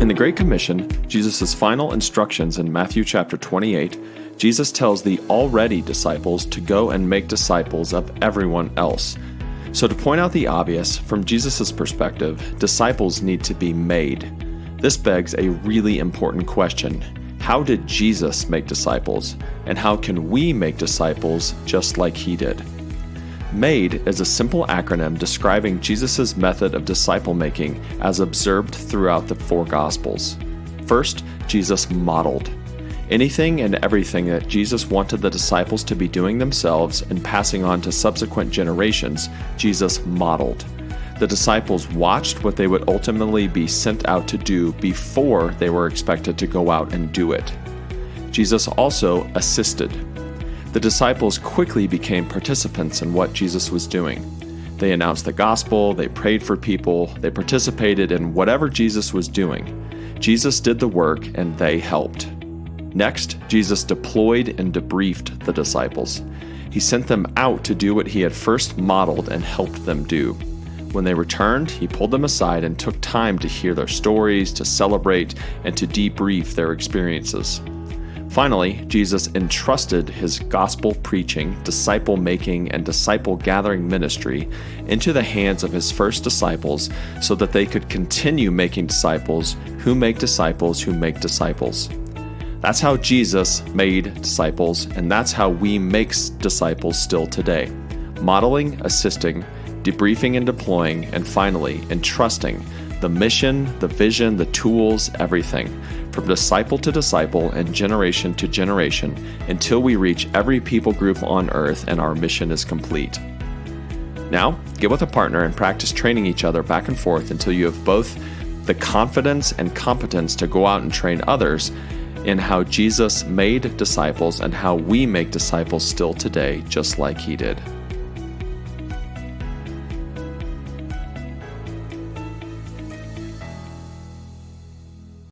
In the Great Commission, Jesus' final instructions in Matthew chapter 28, Jesus tells the already disciples to go and make disciples of everyone else. So to point out the obvious, from Jesus' perspective, disciples need to be made. This begs a really important question. How did Jesus make disciples? And how can we make disciples just like he did? MADE is a simple acronym describing Jesus' method of disciple making as observed throughout the four Gospels. First, Jesus modeled. Anything and everything that Jesus wanted the disciples to be doing themselves and passing on to subsequent generations, Jesus modeled. The disciples watched what they would ultimately be sent out to do before they were expected to go out and do it. Jesus also assisted. The disciples quickly became participants in what Jesus was doing. They announced the gospel, they prayed for people, they participated in whatever Jesus was doing. Jesus did the work and they helped. Next, Jesus deployed and debriefed the disciples. He sent them out to do what he had first modeled and helped them do. When they returned, he pulled them aside and took time to hear their stories, to celebrate, and to debrief their experiences. Finally, Jesus entrusted his gospel preaching, disciple making, and disciple gathering ministry into the hands of his first disciples so that they could continue making disciples who make disciples who make disciples. That's how Jesus made disciples, and that's how we make disciples still today. Modeling, assisting, debriefing and deploying, and finally, entrusting the mission, the vision, the tools, everything, from disciple to disciple and generation to generation, until we reach every people group on earth and our mission is complete. Now, get with a partner and practice training each other back and forth until you have both the confidence and competence to go out and train others in how Jesus made disciples and how we make disciples still today, just like he did.